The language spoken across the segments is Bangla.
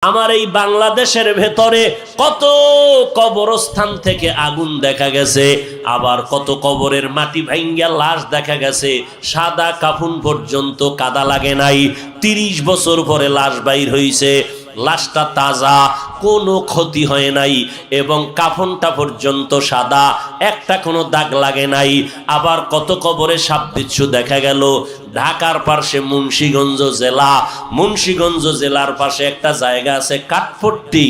আমার এই বাংলাদেশের ভেতরে কত কবরস্থান থেকে আগুন দেখা গেছে, আবার কত কবরের মাটি ভাঙ্গা লাশ দেখা গেছে, সাদা কাফন পর্যন্ত কাদা লাগে নাই। ৩০ বছর পরে লাশ বাইর হইছে, লাশটা তাজা, কোনো ক্ষতি হয় নাই এবং কাফনটা পর্যন্ত সাদা, একটা কোনো দাগ লাগে নাই। আবার কত কবরে সাপ বিচ্ছু দেখা গেল। ঢাকার পাশে মুন্সিগঞ্জ জেলা, মুন্সিগঞ্জ জেলার পাশে একটা জায়গা আছে কাঠপট্টি।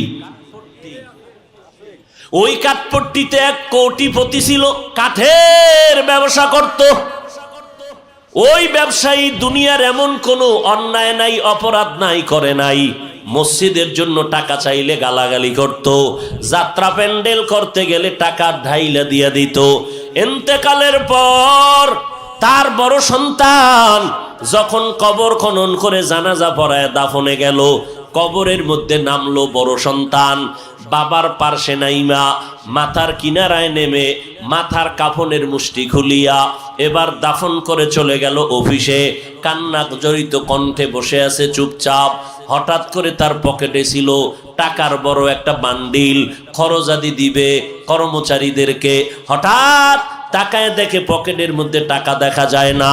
ওই কাঠপট্টিতে এক কোটিপতি ছিল, কাঠের ব্যবসা করত। ওই ব্যবসায়ী দুনিয়ার এমন কোনো অন্যায় নাই, অপরাধ নাই, করে নাই। মসজিদের জন্য টাকা চাইলে গালাগালি করত, যাত্রা প্যান্ডেল করতে গেলে টাকা ঢাইলা দিয়া দিত। ইন্তেকালের পর তার বড় সন্তান যখন কবর খনন করে জানাজা পড়ায় দাফনে গেল, কবরের মধ্যে নামলো বড় সন্তান, বাবার পার্শ্বে নাইমা মাথার কিনারায় নেমে মাথার কাফনের মুষ্টি খুলিয়া এবার দাফন করে চলে গেল অফিসে। কান্না জড়িত কণ্ঠে বসে আছে চুপচাপ। হঠাৎ করে তার পকেটে ছিল টাকার বড় একটা বান্ডিল, খরচাদি দিবে কর্মচারীদেরকে। হঠাৎ তাকায় দেখে পকেটের মধ্যে টাকা দেখা যায় না।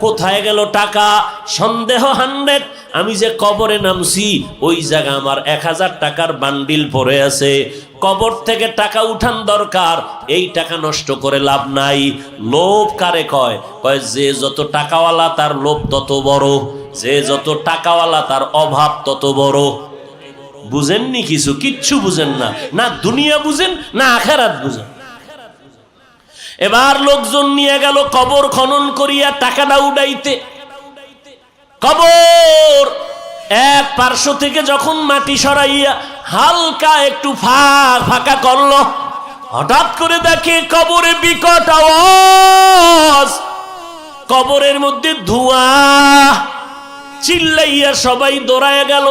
কোথায় গেল টাকা? সন্দেহ 100। আমি যে কবরে নামছি ওই জায়গা আমার 1000 টাকার বান্ডিল পড়ে আছে। কবর থেকে টাকা উঠান দরকার, এই টাকা নষ্ট করে লাভ নাই। লোভ কারে কয়? কয় যে যত টাকাওয়ালা তার লোভ তত বড়, যে যত টাকাওয়ালা তার অভাব তত বড়। বুঝেননি? কিচ্ছু বুঝেন না, না দুনিয়া বুঝেন না আখিরাত বুঝেন। এবার লোকজন নিয়ে গেল কবর খনন করিয়া টাকাটা উড়াইতে। কবর এক পার্শ্ব থেকে যখন মাটি সরাইয়া হালকা একটু ফাঁকা করলো, হঠাৎ করে দেখে কবরে বিকট আওয়াজ, কবরের মধ্যে ধোঁয়া। চিল্লাইয়া সবাই দৌড়ায় গেল।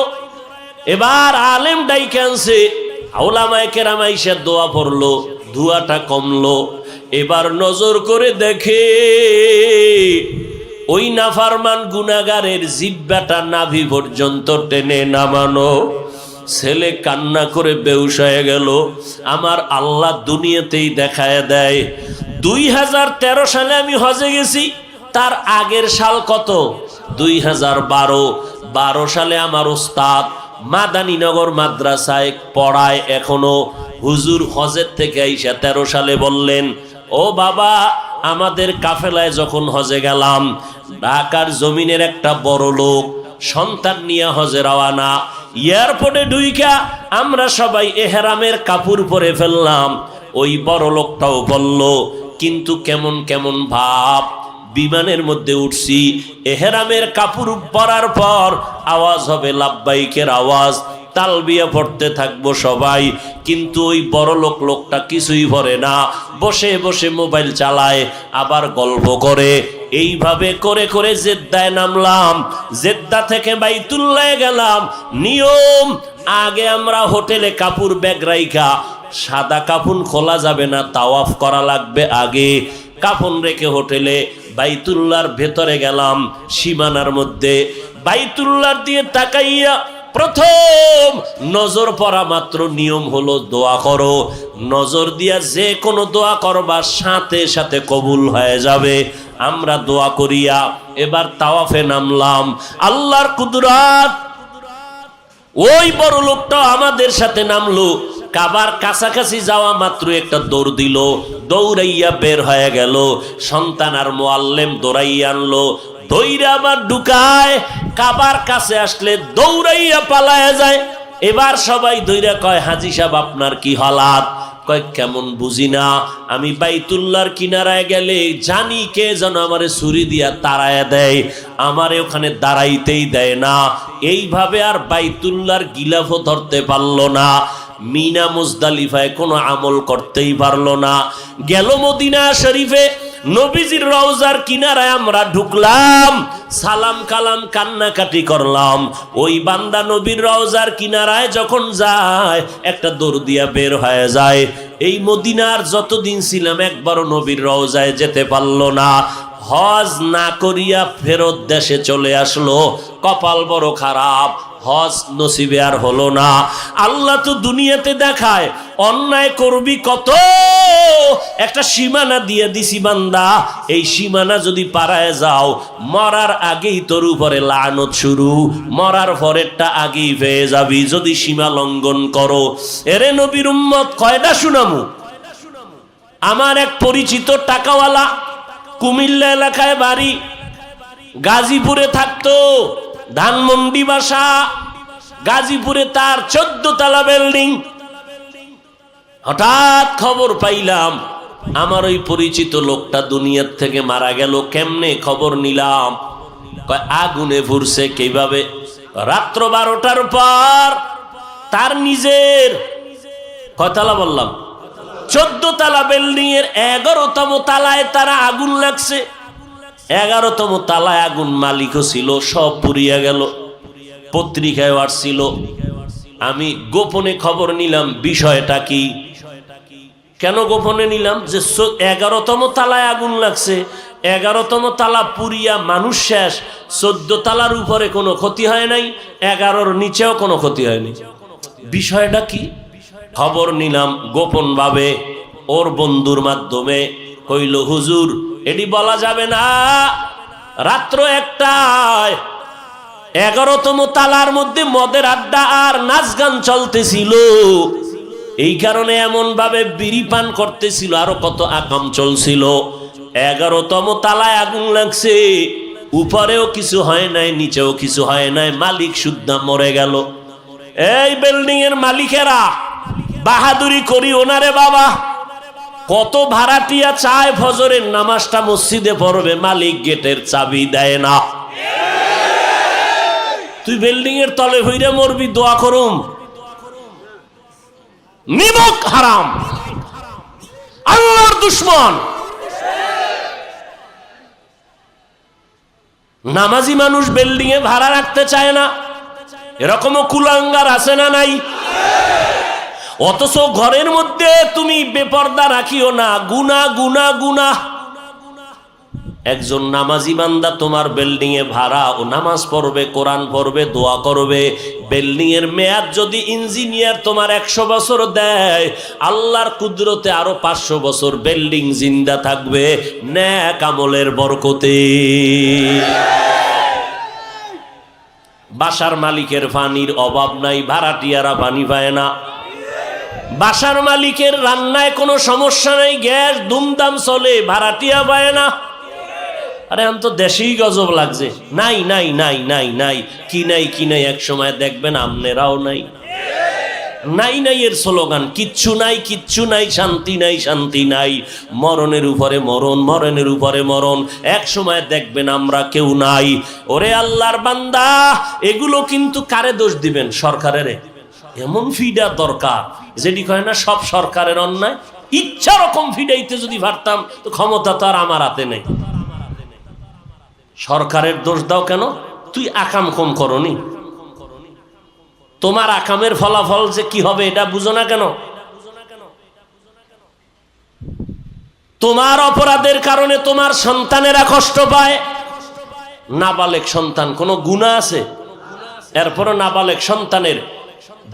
এবার আলেম ডাইকে আনছে, উলামায়ে কেরাম আইসা দোয়া পড়লো, ধোঁয়াটা কমলো। এবার নজর করে দেখে ওই নাফরমান গুনাহগারের জিহ্বাটা নাভি পর্যন্ত টেনে নামানো। ছেলে কান্না করে বেহুশ হয়ে গেল। আমার আল্লাহ দুনিয়াতেই দেখায় দেয়। 2013 সালে আমি হজে গেছি, তার আগের সাল কত? 2012 সালে আমার ওস্তাদ মাদানীনগর মাদ্রাসায় পড়ায় এখনো। হুজুর হজের থেকে আইসা 13 সালে বললেন, ও বাবা, আমাদের কাফেলায় যখন হজে গেলাম, ঢাকার জমিনের একটা বড় লোক সন্তান নিয়ে হজে রওয়ানা। এয়ারপোর্টে ঢুইকা আমরা সবাই এহরামের কাপড় পরে ফেললাম। ওই বড় লোকটাও বলল, কিন্তু কেমন কেমন ভাব। বিমানের মধ্যে উঠছি, এহরামের কাপড় পরার পর আওয়াজ হবে লাব্বাইকের আওয়াজ, তালবিয়া পড়তে থাকবো সবাই। কিন্তু ওই বড় লোকটা কিছুই পড়ে না, বসে বসে মোবাইল চালায়, আবার গল্প করে। এইভাবে করে করে জেদ্দায় নামলাম। জেদ্দা থেকে বাইতুল্লাহ গেলাম। নিয়ম, আগে আমরা হোটেলে কাপড় ব্যাগ রাইখা, সাদা কাফন খোলা যাবে না, তাওয়াফ করা লাগবে আগে। কাফন রেখে হোটেলে বাইতুল্লাহর ভেতরে গেলাম, সীমানার মধ্যে। বাইতুল্লাহর দিয়ে তাকাইয়া প্রথম নজর পড়া মাত্র নিয়ম হলো দোয়া করো। নজর দিয়া যে কোনো দোয়া করবার সাথে সাথে কবুল হয়ে যাবে। আমরা দোয়া করিয়া এবার তাওয়াফে নামলাম। আল্লাহর কুদরত, ওই বড় লোকটা আমাদের সাথে নামলো। কাবার কাছাকাছি যাওয়া মাত্র একটা দৌড় দিল, দৌড়াইয়া বের হয়ে গেল। সন্তান আর মুআল্লিম দৌড়াইয়া আনলো, দৌড়া আবার ঢুকায়। কাবার কাছে আসলে দৌড়াইয়া পালায়া যায়। এবার সবাই দৌড়া কয়, হাজী সাহেব আপনার কি হালাত? কয় কেমন বুঝি না, আমি বাইতুল্লাহর কিনারায় গেলে জানি কে যেন আমারে ছুরি দিয়া তাড়ায়া দেয়, আমারে ওখানে দাঁড়াইতেই দেয় না। এইভাবে আর বাইতুল্লাহর গিলাফও ধরতে পারলো না। মিনা মুজদালিফায় কোনো আমল করতেই পারলো না। গেল মদিনা শরীফে, নবীজির রওজার কিনারায় আমরা ঢুকলাম, সালাম কালাম কান্নাকাটি করলাম। ওই বান্দা নবীর রওজার কিনারায় যখন যায়, একটা দৌড় দিয়া বের হয়ে যায়। এই মদিনার যতদিন ছিলাম একবারও নবীর রওজায় যেতে পারলো না। হজ না করিয়া ফেরত দেশে চলে আসলো। কপাল বড় খারাপ। হজ নসিবে আর হলো না। আল্লাহ তো দুনিয়াতে দেখায় অন্যায় করবি কত, একটা সীমানা দিয়ে দিছি বান্দা, এই সীমানা যদি পারায় যাও মরার আগেই তোর উপরে লানত শুরু, মরার পরেরটা আগেই পেয়ে যাবি যদি সীমা লঙ্ঘন করো। এরে নবীর উম্মত কয়টা শুনামু? আমার এক পরিচিত টাকাওয়ালা, কুমিল্লা এলাকায় বাড়ি, গাজীপুরে থাকতো, ধানমন্ডি বাসা, গাজীপুরে তার 14 তলা বিল্ডিং। হঠাৎ খবর পাইলাম আমার ওই পরিচিত লোকটা দুনিয়ার থেকে মারা গেল। কেমনে খবর নিলাম? আগুনে পুড়ছে। কিভাবে? রাত্র 12টার পর তার নিজের কয়তলা বললাম 14 তলা বিল্ডিং এর 11তম তলায় তারা আগুন লাগছে। 11তম তলায় আগুন, মালিকও ছিল, সব পুড়িয়া গেল। পত্রিকায় আসছিল। আমি গোপনে খবর নিলাম বিষয়টা কি। কেন গোপনে নিলাম? যে 11তম তলায় আগুন লাগছে, 11তম তলা পুরিয়া মানুষ শেষ, 14 তলার উপরে কোনো ক্ষতি হয় নাই, 11-র নিচেও কোনো ক্ষতি হয়নি। বিষয়টা কি? খবর নিলাম গোপন ভাবে, ওর বন্ধুর মাধ্যমে। কইল হুজুর এটি বলা যাবে না, রাত্র 1টায় 11তম তালার মধ্যে মদের আড্ডা আর নাচ গান চলতেছিল, এই কারণে এমন ভাবে বিড়ি পান করতেছিল, আরো কত আকাম চলছিল। 11তম তালায় আগুন লাগছে, উপরেও কিছু হয় নাই, নিচেও কিছু হয় নাই, মালিক সুদ্ধা মরে গেল। এই বিল্ডিং এর মালিকেরা বাহাদুরি করি ওনারে বাবা, কত ভাড়াটিয়া চায় ফজরের নামাজটা মসজিদে পড়বে, মালিক গেটের চাবি দেয় না। তুই বিল্ডিং এর তলে হইরে মরবি, দোয়া করুম। নিমক হারাম, আল্লাহর দুশমন। নামাজি মানুষ বিল্ডিং এ ভাড়া রাখতে চায় না, এরকমও কুলাঙ্গার আছে না নাই? অথচ ঘরের মধ্যে তুমি বেপর্দা রাখিও না, গুনাহ গুনাহ গুনাহ। একজন নামাজি বান্দা তোমার বিল্ডিং এ ভাড়া, ও নামাজ পড়বে, কোরআন পড়বে, দোয়া করবে। বিল্ডিং এর মেয়াদ যদি ইঞ্জিনিয়ার তোমার 100 বছর দেয়, আল্লাহর কুদরতে আরো 500 বছর বিল্ডিং জিন্দা থাকবে নেক আমলের বরকতে। বাসার মালিকের পানির অভাব নাই, ভাড়াটিয়ারা পানি পায় না। বাসার মালিকের রান্নায় কোনো সমস্যা নাই, গ্যাস দুমদাম চলে, ভাড়াটিয়া পায় না। আরে আমি তো দেশেই গজব লাগছে, নাই নাই নাই নাই নাই, কি নাই কি নাই। এক সময় দেখবেন আমনেরাও নাই। নাই নাই এর স্লোগান, কিচ্ছু নাই কিচ্ছু নাই, শান্তি নাই শান্তি নাই, মরণের উপরে মরণ, মরণের উপরে মরণ। এক সময় দেখবেন আমরা কেউ নাই। ওরে আল্লাহর বান্দা, এগুলো কিন্তু কারে দোষ দিবেন? সরকারের। এমন ফিডা দরকার যেটি কয় না সব সরকারের অন্যায়। ইচ্ছা রকম ফিডাইতে যদি পারতাম তো ক্ষমতা তো আর আমার হাতে নেই। সরকারের দোষ দাও কেন? তুই আকাম কম করনি, তোমার আকামের ফলাফল যে কি হবে এটা বুঝো না কেন? তোমার অপরাধের কারণে তোমার সন্তানেরা কষ্ট পায়। নাবালেগ সন্তান, কোনো গুনাহ আছে? এরপরও নাবালেগ সন্তানের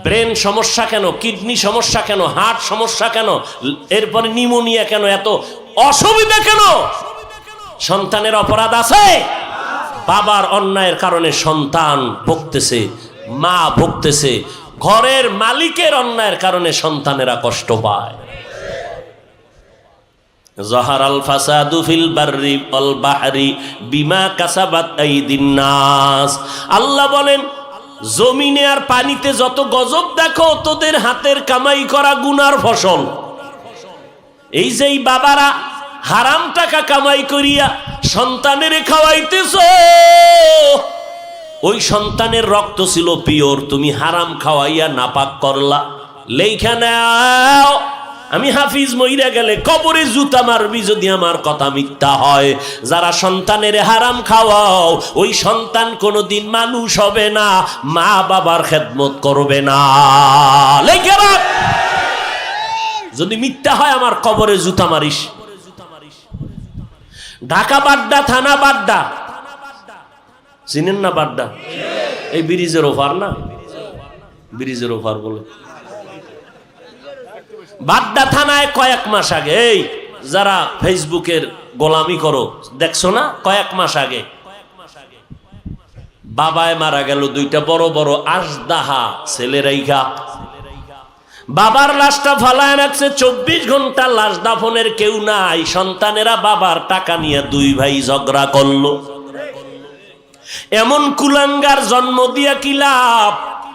ব্রেন সমস্যা কেন, কিডনি সমস্যা কেন, হার্ট সমস্যা কেন, এরপরে নিউমোনিয়া কেন, এত অসুবিধা কেন? সন্তানের অপরাধ আছে। বাবার অন্যায়ের কারণে সন্তান ভুগতেছে, মা ভুগতেছে, ঘরের মালিকের অন্যায়ের কারণে সন্তানেরা কষ্ট পায়। যাহারাল ফাসাদু ফিল বাররি ওয়াল বাহরি বিমা কাসাবাত আইদিন নাস। আল্লাহ বলেন জমিনে আর পানিতে যত গজব দেখো, তোদের হাতের কামাই করা গুনার ফসল। এই যে বাবারা হারাম টাকা কামাই করিয়া সন্তানের খাওয়াইতেছ, ওই সন্তানের রক্ত ছিল পিওর, তুমি হারাম খাওয়াইয়া নাপাক করলা। লেখা নাও, আমি হাফিজ মইরা গেলে কবরে জুতা মারবি যদি আমার কথা মিথ্যা হয়। যারা সন্তানের হারাম খাওয়াও, ওই সন্তান কোনোদিন মানুষ হবে না, মা বাবার খেদমত করবে না। লেখা রাখ, যদি মিথ্যা হয় আমার কবরে জুতা মারিস। ঢাকা বাড্ডা থানা, বাড্ডা চিনেন না? বাড্ডা এই ব্রিজের ওপার না? ব্রিজের ওপার বলে। বাড্ডা থানায় কয়েক মাস আগে, এই যারা ফেসবুকের গোলামি করো দেখছো না, কয়েক মাস আগে বাবায় মারা গেল, দুইটা বড় বড় আজদাহা ছেলেরাইগা বাবার লাশটা ফালায় রাখছে, 24 ঘন্টা লাশ দাফনের কেউ নাই। সন্তানেরা বাবার টাকা নিয়ে দুই ভাই ঝগড়া করলো। এমন কুলাঙ্গার জন্ম দিয়া কি লাভ,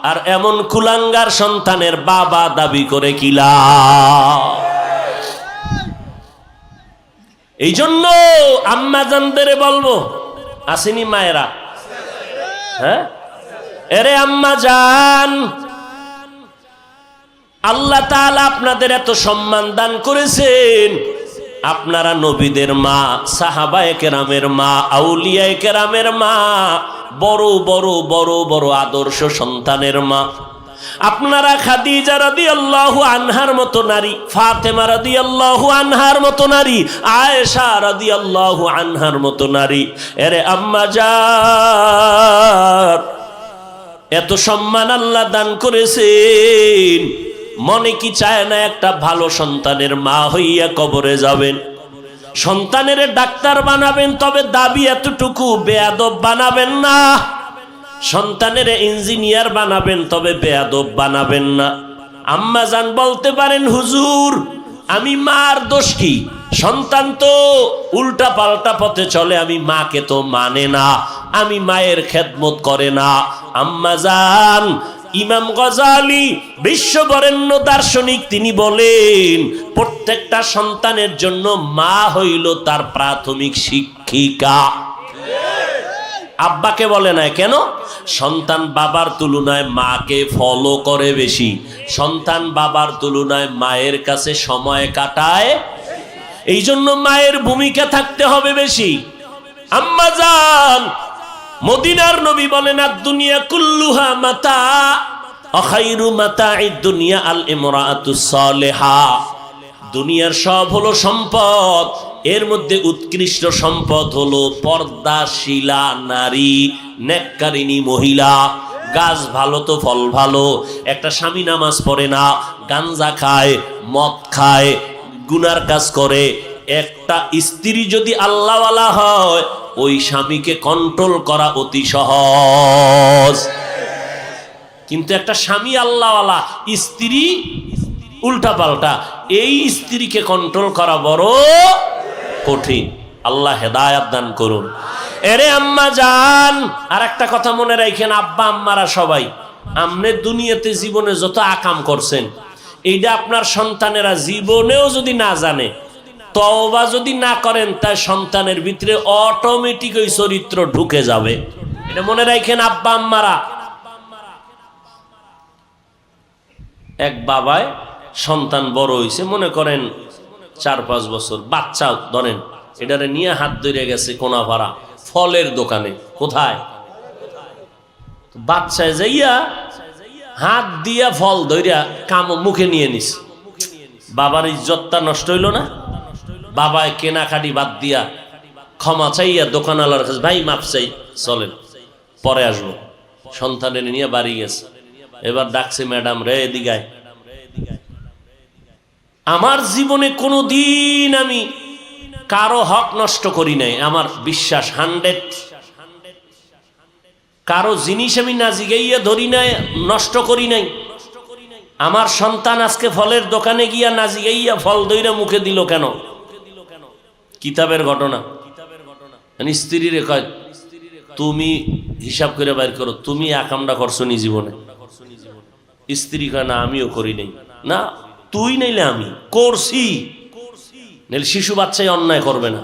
আর এমন কুলাঙ্গার সন্তানের বাবা দাবি করে কি লাভ? এই জন্য আম্মা জানদের বলবো, আসেনি মায়েরা? হ্যাঁ, এরে আম্মা জান, আল্লাহ তাআলা আপনাদের এত সম্মান দান করেছেন। আপনারা নবীদের মা, সাহাবায়ে কেরামের মা, আউলিয়ায়ে কেরামের মা, বড় বড় বড় বড় আদর্শ সন্তানের মা। আপনারা খাদিজা রাদিয়াল্লাহু আনহার মতো নারী, ফাতেমা রাদিয়াল্লাহু আনহার মতো নারী, আয়েশা রাদিয়াল্লাহু আনহার মতো নারী। এরে আম্মা জান, এত সম্মান আল্লাহ দান করেছেন, মনে কি চায় না একটা ভালো সন্তানের মা হইয়া কবরে যাবেন? সন্তানের ডাক্তার বানাবেন, তবে দাবি এতটুকু, বেয়াদব বানাবেন না। সন্তানের ইঞ্জিনিয়ার বানাবেন, তবে বেয়াদব বানাবেন না। আম্মা জান বলতে পারেন, হুজুর আমি মার দোষ কি? সন্তান তো উল্টা পাল্টা পথে চলে, আমি মাকে তো মানে না, আমি মায়ের খেদমত করে না। আম্মা জান, ইমাম গজালি বিশ্ববরেণ্য দার্শনিক, তিনি বলেন প্রত্যেকটা সন্তানের জন্য মা হইল তার প্রাথমিক শিক্ষিকা। আব্বাকে বলে না কেন? সন্তান বাবার তুলনায় মাকে ফলো করে বেশি, সন্তান বাবার তুলনায় মায়ের কাছে সময় কাটায়, এই জন্য মায়ের ভূমিকা থাকতে হবে বেশি। আম্মা জান, মদিনার নবী বলেন, আদ-দুনিয়া কুল্লুহা মাতা, আখাইরু মাতা'id দুনিয়া আল ইমরাআতুস সালিহা। দুনিয়ার সব হলো সম্পদ, এর মধ্যে উৎকৃষ্ট সম্পদ হলো পর্দাশীলা নারী, নেককারিনী মহিলা। গাছ ভালো তো ফল ভালো, একটা স্বামী নামাজ পড়ে না, গাঞ্জা খায়, মদ খায়, গুনার কাজ করে। একটা স্ত্রী যদি আল্লাহওয়ালা হয়, ওই স্বামীকে কন্ট্রোল করা অতি সহজ। কিন্তু একটা স্বামী আল্লাহওয়ালা, স্ত্রী উল্টা পাল্টা, এই স্ত্রীকে কন্ট্রোল করা বড় কঠিন। আল্লাহ হেদায়াত দান করুন। এরে আম্মা জান, আর একটা কথা মনে রাখেন, আব্বা আম্মারা সবাই, আপনি দুনিয়াতে জীবনে যত আকাম করছেন, এইটা আপনার সন্তানেরা জীবনেও যদি না জানে, তওবা যদি না করেন, তাই সন্তানের ভিতরে অটোমেটিক ওই চরিত্র ঢুকে যাবে। এটা মনে রাখেন আব্বা আম্মারা। এক বাবায় সন্তান বড় হয়েছে, মনে করেন 4-5 বছর, বাচ্চা ধরেন, এটারে নিয়ে হাত ধরে গেছে কোনাপাড়া ফলের দোকানে। কোথায়? বাচ্চায় যাইয়া হাত দিয়া ফল ধরিয়া কাম মুখে নিয়ে নিস। বাবার ইজ্জতটা নষ্ট হইল না? বাবায় কেনাকাটি বাদ দিয়া ক্ষমা চাইয়া দোকানওয়ালার কাছে, ভাই মাপ চাই, চলেন পরে আসবো। সন্তানের নিয়ে বাড়ি গেছে, এবার ডাকছে, ম্যাডাম রে এদিকে। আমার জীবনে কোনো দিন আমি কারো হক নষ্ট করি নাই, আমার বিশ্বাস 100। কারো জিনিস আমি না জিগাইয়া ধরি নাই, নষ্ট করি নাই। আমার সন্তান আজকে ফলের দোকানে গিয়া না জিগাইয়া ফল দইরা মুখে দিল কেন? কিতাবের ঘটনা। স্ত্রী রে কয়, তুমি হিসাব করে বাইর করো, তুমি আকামটা করছো নি জীবনে? স্ত্রী কয়, না আমিও করি নাই। না তুই নাইলে আমি করছি, নাইলে শিশু বাচ্চাই অন্যায় করবে না।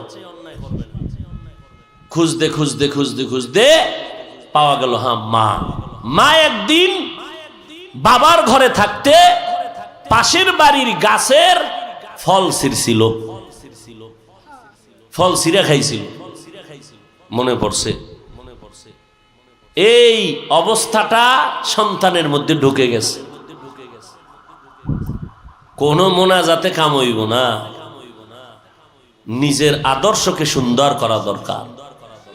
খুঁজতে খুঁজতে খুঁজতে খুঁজতে পাওয়া গেল, হ্যাঁ মা। মা একদিন বাবার ঘরে থাকতে পাশের বাড়ির গাছের ফল ছিঁড়ছিল, ফল ছিঁড়ে খাইছিল। মনে পড়ছে, এই অবস্থাটা সন্তানের মধ্যে ঢুকে গেছে। কোন মোনাজাতে কাম হইব না, নিজের আদর্শকে সুন্দর করা দরকার।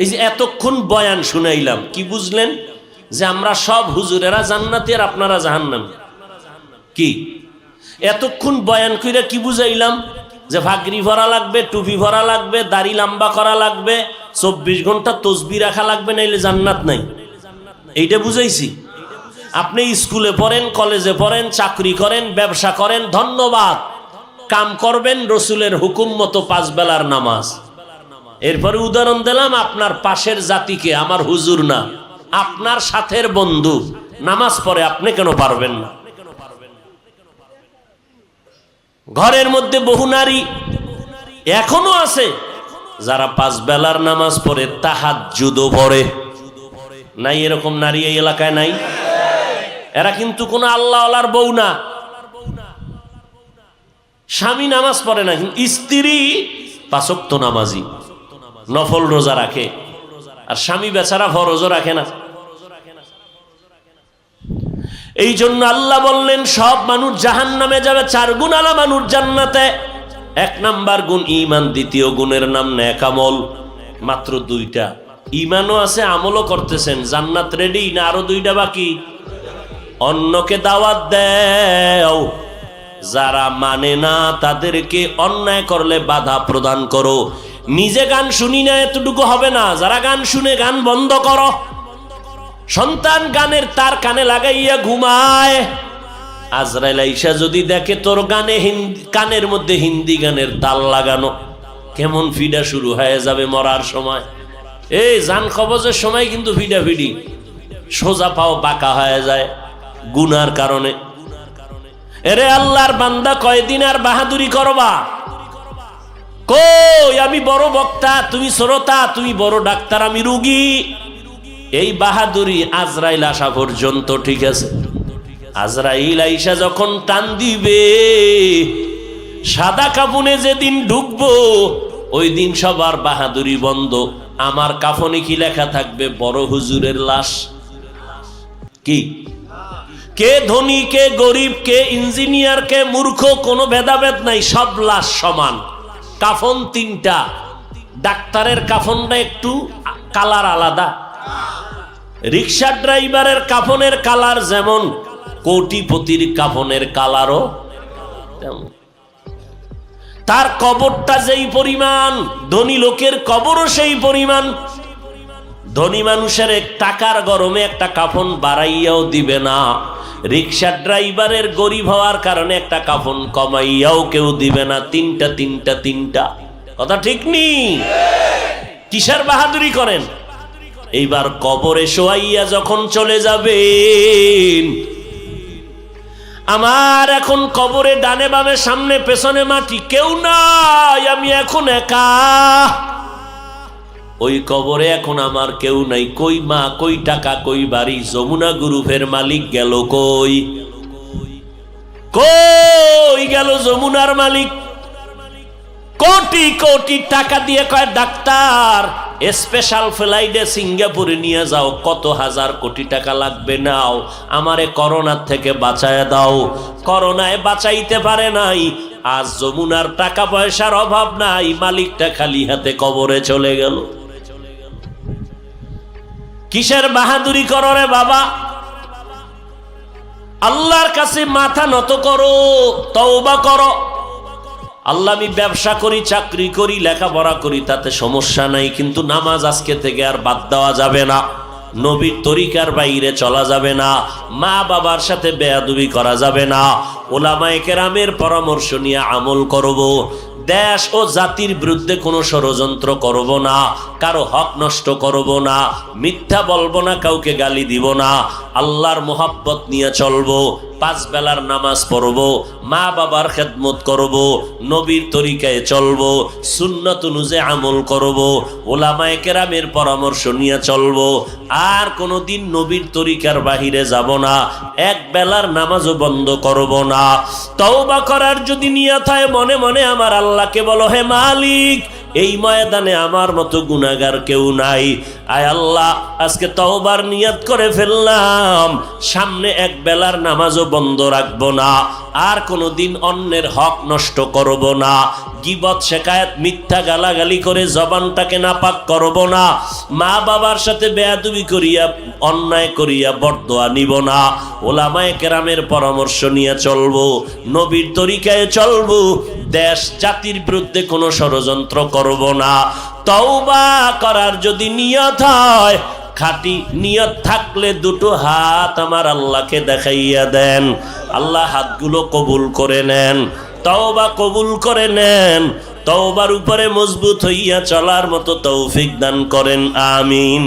এই যে এতক্ষণ বয়ান শুনাইলাম, কি বুঝলেন? যে আমরা সব হুজুরেরা জান্নাতি আর আপনারা জাহান্নামী? কি এতক্ষণ বয়ান কইরা কি বুঝাইলাম? যে ভাগরি ভরা লাগবে, টুপি ভরা লাগবে, দাড়ি লম্বা করা লাগবে, 24 ঘন্টা তসবিহ রাখা লাগবে, নাইলে জান্নাত নাই। এইটা বুঝাইছি। আপনি স্কুলে পড়েন, কলেজে পড়েন, চাকরি করেন, ব্যবসা করেন, ধন্যবাদ, কাম করবেন রসুলের হুকুম মতো 5 বেলার নামাজ। এরপরে উদাহরণ দিলাম আপনার পাশের জাতিকে, আমার হুজুর না, আপনার সাথের বন্ধু নামাজ পড়ে, আপনি কেন পারবেন না? ঘরের মধ্যে বহু নারী এখনো আছে যারা 5 বেলার নামাজ পড়ে, তাহাজ্জুদও পড়ে। নাই এরকম নারী এই এলাকায় নাই? এরা কিন্তু কোনো আল্লাহওয়ালার বউ না। স্বামী নামাজ পড়ে না, কিন্তু স্ত্রী 5 ওয়াক্ত নামাজি, নফল রোজা রাখে, আর স্বামী বেচারা ফরজও রাখে না। এই জন্য আল্লাহ বললেন সব মানুষ জাহান্নামে যাবে, 4 গুণ আলা মানুষ জান্নাতে। 1 নাম্বার গুণ ঈমান, দ্বিতীয় গুণের নাম নেক আমল। মাত্র 2টা, ঈমানও আছে, আমলও করতেছেন। জান্নাত রেডি না আরো 2টা বাকি? অন্যকে দাওয়াত দাও, যারা মানে না তাদেরকে অন্যায় করলে বাধা প্রদান করো। নিজে গান শুনি না এতটুকু হবে না, যারা গান শুনে গান বন্ধ করো। সন্তান গানের তার কানে লাগাইয়া ঘুমায়, আজরাইল আইসা যদি দেখে তোর গানে কানের মধ্যে হিন্দি গানের তাল লাগানো, কেমন ফিডা শুরু হয়ে যাবে মরার সময়। এই জান কবজের সময় কিন্তু ফিডা ফিডি, সোজা পাও বাঁকা হয়ে যায় গুনার কারণে। এরে আল্লাহর বান্দা, কয়দিন আর বাহাদুরি করবা? কই আমি বড় বক্তা, তুমি শ্রোতা, তুমি বড় ডাক্তার, আমি রুগী। এই বাহাদুরি আজরাইল আসা পর্যন্ত ঠিক আছে। আজরাইল আইসা যখন টান দিবে, সাদা কাফনে যেদিন ঢুকবো, ওই দিন সবার বাহাদুরি বন্ধ। আমার কাফনে কি লেখা থাকবে? বড় হুজুরের লাশ। কি কে ধনী, কে গরিব, কে ইঞ্জিনিয়ার, কে মূর্খ, কোনো ভেদাভেদ নাই, সব লাশ সমান। কাফন 3টা, ডাক্তারের কাফনটা একটু কালার আলাদা, রিক্সা ড্রাইভারের কাফনের কালার যেমন, কোটিপতির কাফনের কালারও তেমন। তার কবরটা যেই পরিমাণ, ধনী লোকের কবরও সেই পরিমাণ। ধনী মানুষের টাকার গরমে একটা কাফন বাড়াইয়াও দিবে না, রিক্সা ড্রাইভারের গরিব হওয়ার কারণে একটা কাফন কমাইয়াও কেউ দিবে না। 3টা। কথা ঠিক নি? কিসের বাহাদুরি করেন? এইবার কবরে শোয়াইয়া যখন চলে যাবেন, আমার এখন কবরে ডানে বামে সামনে পেছনে মাটি, কেউ নাই, আমি এখন একা। ওই কবরে এখন আমার কেউ নাই। কই মা, কই টাকা, কই বাড়ি? যমুনা গ্রুপের মালিক গেল কই? কই গেল যমুনার মালিক? কোটি কোটি টাকা দিয়ে কয় ডাক্তার স্পেশাল ফ্লাইটে সিঙ্গাপুরে নিয়ে যাও, কত হাজার কোটি টাকা লাগবে, নাও, আমারে করোনার থেকে বাঁচায় দাও। করোনায় বাঁচাইতে পারে নাই, আজ যমুনার টাকা পয়সার অভাব নাই, মালিকটা খালি হাতে কবরে চলে গেল। কিসের বাহাদুরি করো রে বাবা? আল্লাহর কাছে মাথা নত করো, তওবা করো। আল্লাহ, আমি ব্যবসা করি, চাকরি করি, লেখাপড়া করি, তাতে সমস্যা নাই, কিন্তু নামাজ আজকে থেকে আর বাদ দেওয়া যাবে না, নবীর তরিকার বাইরে চলা যাবে না, মা বাবার সাথে বেয়াদবি করা যাবে না, ওলামায়ে কেরামের পরামর্শ নিয়ে আমল করব, দেশ ও জাতির বিরুদ্ধে কোনো ষড়যন্ত্র করব না, কারো হক নষ্ট করব না, মিথ্যা বলবো না, কাউকে গালি দিব না, আল্লাহর মোহাব্বত নিয়ে চলবো, 5 বেলার নামাজ পড়বো, মা বাবার খেদমত করব, নবীর তরিকায় চলবো, সুন্নাত অনুযায়ী আমল করব, ওলামায়ে কেরামের পরামর্শ নিয়ে চলবো, আর কোনোদিন নবীর তরিকার বাহিরে যাব না, 1 বেলার নামাজও বন্ধ করব না। তওবা করার যদি নিয়ত হয়, মনে মনে আমার আল্লাহকে বলো, হে মালিক, এই ময়দানে আমার মতো গুনাহগার কেউ নাই। আয় আল্লাহ, আজকে তওবার নিয়ত করে ফেললাম, সামনে এক বেলার নামাজও বন্ধ রাখবো না, আর কোনোদিন অন্যের হক নষ্ট করব না, গীবত শেকায়েত মিথ্যা গালাগালি করে জবানটাকে নাপাক করব না, মা বাবার সাথে বেয়াদবি করিয়া অন্যায় করিয়া বরদোয়া নিব না, ওলামায়ে কেরামের পরামর্শ নিয়ে চলবো, নবীর তরিকায় চলবো, দেশ জাতির বিরুদ্ধে কোনো ষড়যন্ত্র করব না। তওবা করার যদি নিয়ত হয়, খাঁটি নিয়ত থাকলে দুটো হাত আমার আল্লাহকে দেখাইয়া দেন, আল্লাহ হাতগুলো কবুল করে নেন, তওবা কবুল করে নেন, তওবার উপরে মজবুত হইয়া চলার মতো তৌফিক দান করেন, আমিন।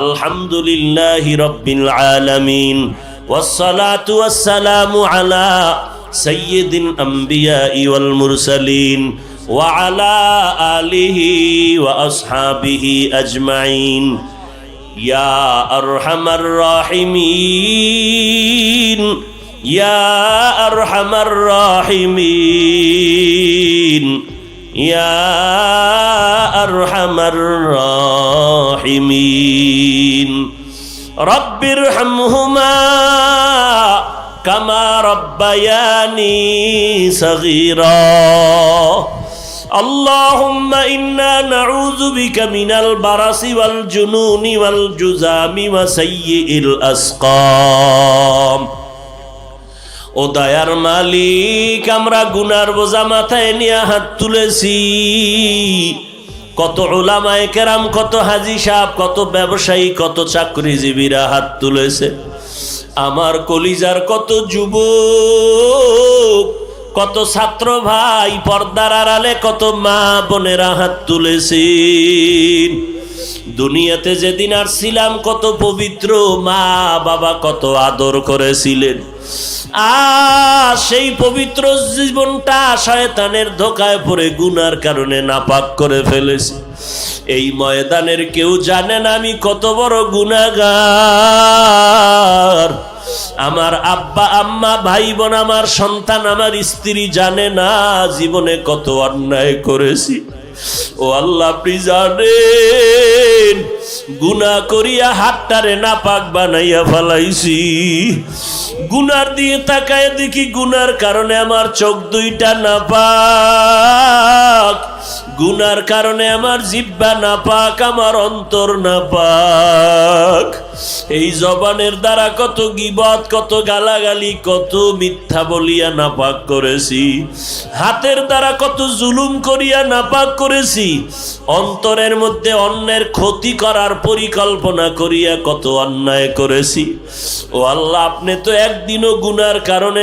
আলহামদুলিল্লাহি রাব্বিল আলামিন, ওয়াসসালাতু ওয়াসসালামু আলা সাইয়্যিদিল আমবিয়াই ওয়াল মুরসালিন ওয়া আলা আলিহি ওয়া আসহাবিহি আজমাইন। ইয়া আরহামার রাহিমিন, ইয়া আরহামার রাহিমিন, ইয়া আরহামার রাহিমিন। রব্বিরহামহুমা কামা রব্বায়ানি সগীরা। আল্লাহুম্মা ইন্না নাউযু বিকা মিনাল বারাসি ওয়াল জুনুনি ওয়াল জুযামি ওয়া সাইয়্যিল আসকাম। ও দয়ার মালিক, আমরা গুনার বোঝা মাথায় নিয়ে হাত তুলেছি। কত উলামায়ে কেরাম, কত হাজী সাহেব, কত ব্যবসায়ী, কত চাকরিজীবীরা হাত তুলেছে। আমার কলিজার কত যুবক, কত ছাত্র ভাই, পর্দার আড়ালে কত মা বোনেরা হাত তুলেছেন। দুনিয়াতে যেদিন আসছিলাম কত পবিত্র মা বাবা কত আদর করেছিলেন, আর সেই পবিত্র জীবনটা শয়তানের ধোকায় পড়ে গুনার কারণে নাপাক করে ফেলেছি। এই ময়দানের কেউ জানে না আমি কত বড় গুনাহগার। আমার আব্বা আম্মা, ভাই বোন, আমার সন্তান, আমার স্ত্রী জানে না জীবনে কত অন্যায় করেছি। ও আল্লাহ, আপনি জানেন গুনাহ করিয়া হাতটারে নাপাক বানাইয়া ফেলাইছি। গুনার দিয়ে তাকায় দেখি গুনার কারণে আমার চোখ দুইটা নাপাক, গুনার কারণে আমার জিহ্বা নাপাক, আমার অন্তর নাপাক। এই জবানের দ্বারা কত গীবত, কত গালাগালি, কত মিথ্যা বলিয়া নাপাক করেছি। হাতের দ্বারা কত জুলুম করিয়া নাপাক করেছি। অন্তরের মধ্যে অন্যের ক্ষতি করার পরিকল্পনা করিয়া কত অন্যায় করেছি। ও আল্লাহ, আপনি তো একদিনও গুনার কারণে